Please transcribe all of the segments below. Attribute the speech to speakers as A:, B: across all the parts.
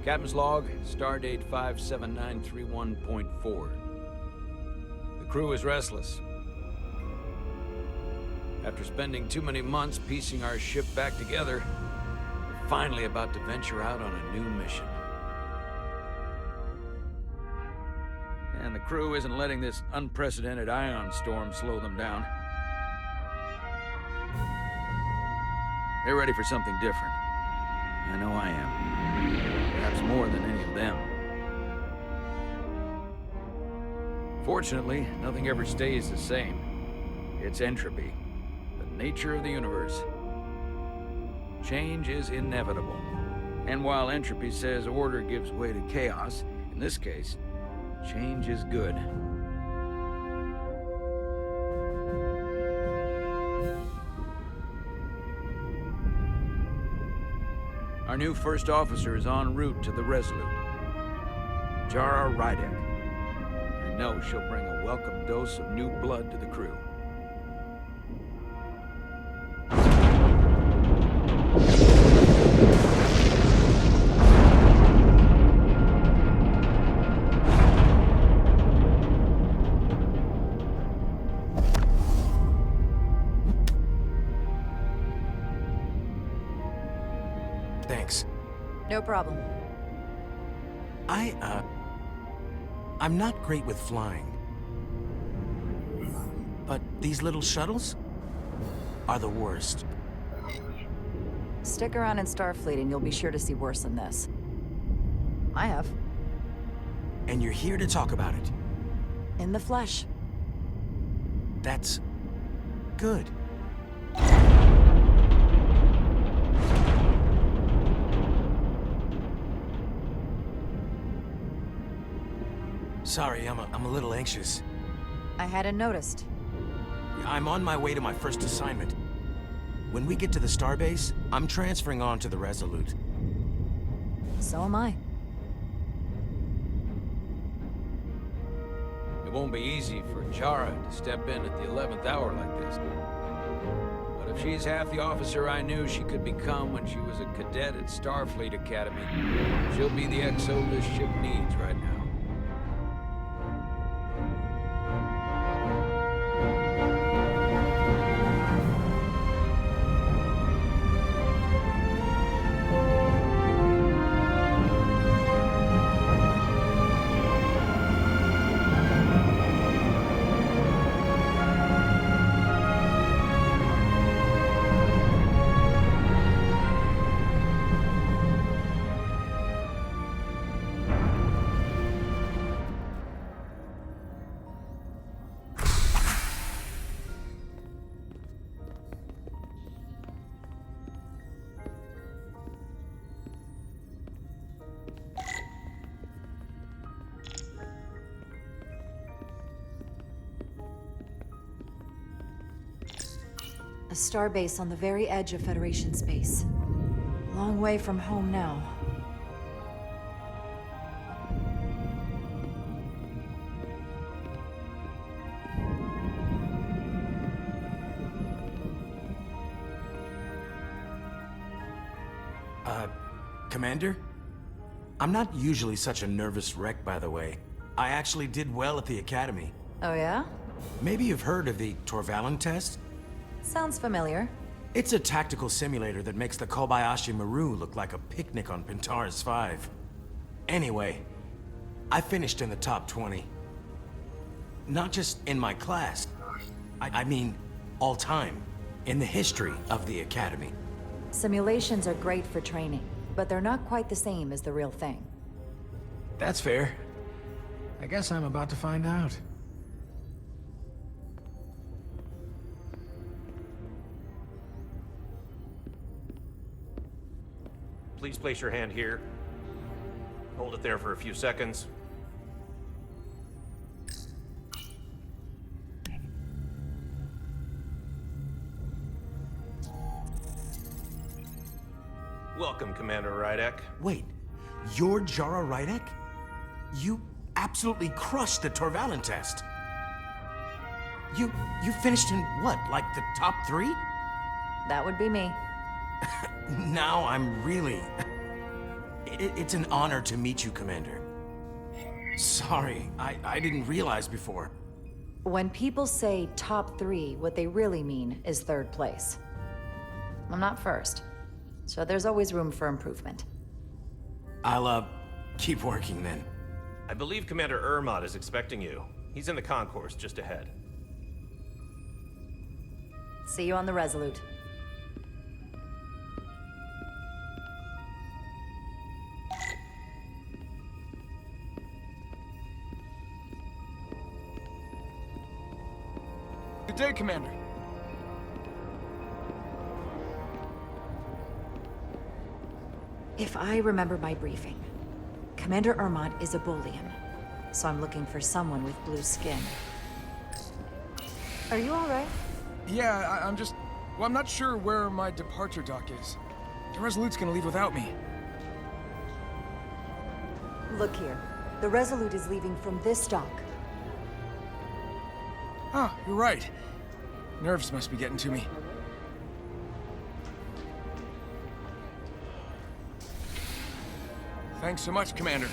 A: Captain's log, stardate 57931.4. The crew is restless. After spending too many months piecing our ship back together, we're finally about to venture out on a new mission. And the crew isn't letting this unprecedented ion storm slow them down. They're ready for something different. I know I am. Perhaps more than any of them. Fortunately, nothing ever stays the same. It's entropy, the nature of the universe. Change is inevitable. And while entropy says order gives way to chaos, in this case, change is good. Our new first officer is en route to the Resolute. Jara Rydek. I know she'll bring a welcome dose of new blood to the crew.
B: Thanks.
C: No problem.
B: I'm not great with flying. But these little shuttles are the worst.
C: Stick around in Starfleet and you'll be sure to see worse than this. I have.
B: And you're here to talk about it.
C: In the flesh.
B: That's good. Sorry, I'm a little anxious.
C: I hadn't noticed.
B: I'm on my way to my first assignment. When we get to the starbase, I'm transferring on to the Resolute.
C: So am I.
A: It won't be easy for Jara to step in at the 11th hour like this. But if she's half the officer I knew she could become when she was a cadet at Starfleet Academy, she'll be the XO this ship needs right now.
C: A starbase on the very edge of Federation space. Long way from home now.
B: Commander? I'm not usually such a nervous wreck, by the way. I actually did well at the Academy.
C: Oh yeah?
B: Maybe you've heard of the Torvalin test?
C: Sounds familiar.
B: It's a tactical simulator that makes the Kobayashi Maru look like a picnic on Pintaris 5. Anyway, I finished in the top 20. Not just in my class. I mean, all time. In the history of the Academy.
C: Simulations are great for training, but they're not quite the same as the real thing.
B: That's fair. I guess I'm about to find out.
D: Please place your hand here. Hold it there for a few seconds. Welcome, Commander Rydek.
B: Wait, you're Jara Rydek? You absolutely crushed the Torvalin test. You finished in what, like the top 3?
C: That would be me.
B: Now I'm really... It's an honor to meet you, Commander. Sorry, I didn't realize before.
C: When people say top 3, what they really mean is 3rd place. I'm not first, so there's always room for improvement.
B: I'll, keep working then.
D: I believe Commander Ermot is expecting you. He's in the concourse just ahead.
C: See you on the Resolute.
E: Good day, Commander.
C: If I remember my briefing, Commander Ermot is a Bolian, so I'm looking for someone with blue skin. Are you all right?
E: Yeah, I'm just... Well, I'm not sure where my departure dock is. The Resolute's gonna leave without me.
C: Look here. The Resolute is leaving from this dock.
E: Oh, you're right. Nerves must be getting to me. Thanks so much, Commander.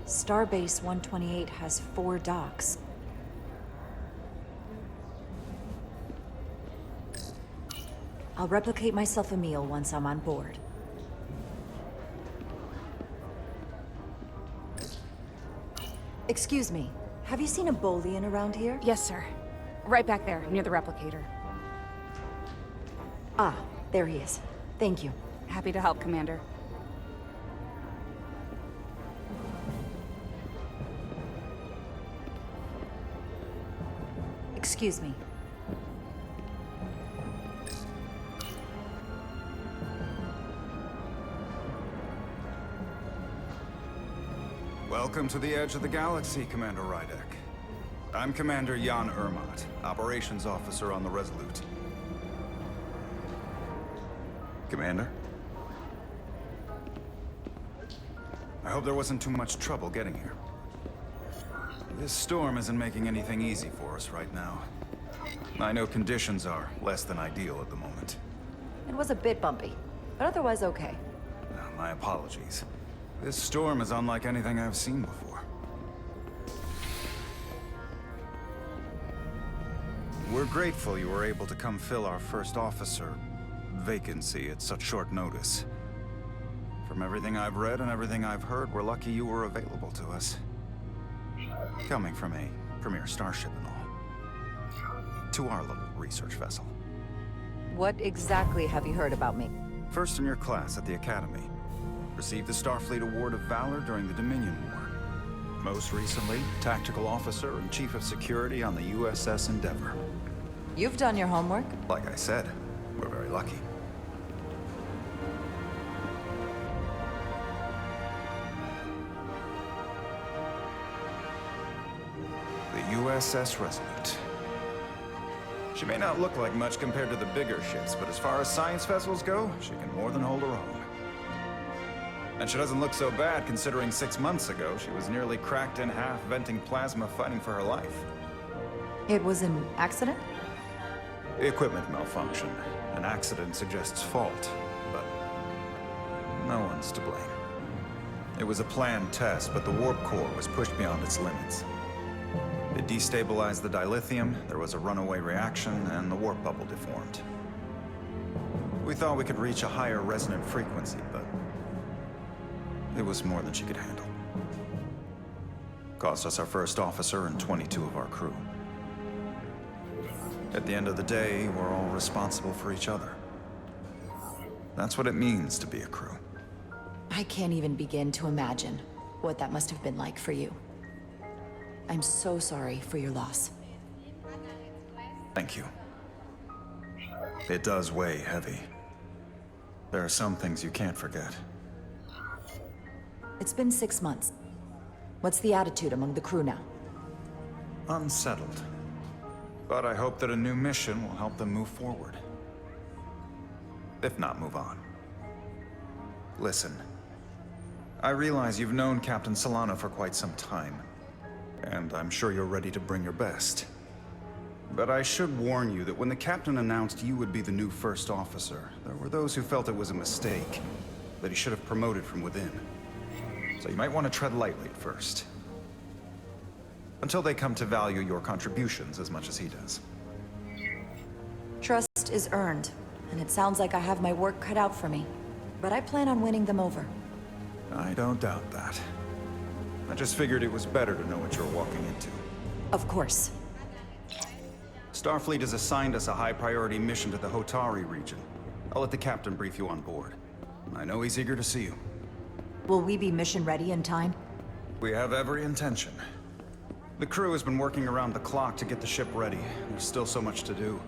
C: Starbase 128 has 4 docks. I'll replicate myself a meal once I'm on board. Excuse me, have you seen a Bolian around here?
F: Yes, sir. Right back there, near the replicator.
C: Ah, there he is. Thank you.
F: Happy to help, Commander.
C: Excuse me.
G: Welcome to the edge of the galaxy, Commander Rydek. I'm Commander Jan Ermot, Operations Officer on the Resolute. Commander? I hope there wasn't too much trouble getting here. This storm isn't making anything easy for us right now. I know conditions are less than ideal at the moment.
C: It was a bit bumpy, but otherwise okay.
G: My apologies. This storm is unlike anything I've seen before. We're grateful you were able to come fill our first officer vacancy at such short notice. From everything I've read and everything I've heard, we're lucky you were available to us. Coming from a premier starship and all. To our little research vessel.
C: What exactly have you heard about me?
G: First in your class at the Academy. Received the Starfleet Award of Valor during the Dominion War. Most recently, Tactical Officer and Chief of Security on the USS Endeavor.
C: You've done your homework.
G: Like I said, we're very lucky. The USS Resolute. She may not look like much compared to the bigger ships, but as far as science vessels go, she can more than hold her own. And she doesn't look so bad considering 6 months ago she was nearly cracked in half, venting plasma, fighting for her life.
C: It was an accident?
G: Equipment malfunction. An accident suggests fault, but no one's to blame. It was a planned test, but the warp core was pushed beyond its limits. It destabilized the dilithium, there was a runaway reaction, and the warp bubble deformed. We thought we could reach a higher resonant frequency, but it was more than she could handle. Cost us our first officer and 22 of our crew. At the end of the day, we're all responsible for each other. That's what it means to be a crew.
C: I can't even begin to imagine what that must have been like for you. I'm so sorry for your loss.
G: Thank you. It does weigh heavy. There are some things you can't forget.
C: It's been 6 months. What's the attitude among the crew now?
G: Unsettled. But I hope that a new mission will help them move forward. If not, move on. Listen, I realize you've known Captain Solano for quite some time, and I'm sure you're ready to bring your best. But I should warn you that when the captain announced you would be the new first officer, there were those who felt it was a mistake, that he should have promoted from within. So you might want to tread lightly at first. Until they come to value your contributions as much as he does.
C: Trust is earned, and it sounds like I have my work cut out for me. But I plan on winning them over.
G: I don't doubt that. I just figured it was better to know what you're walking into.
C: Of course.
G: Starfleet has assigned us a high-priority mission to the Hotari region. I'll let the captain brief you on board. I know he's eager to see you.
C: Will we be mission ready in time?
G: We have every intention. The crew has been working around the clock to get the ship ready. There's still so much to do.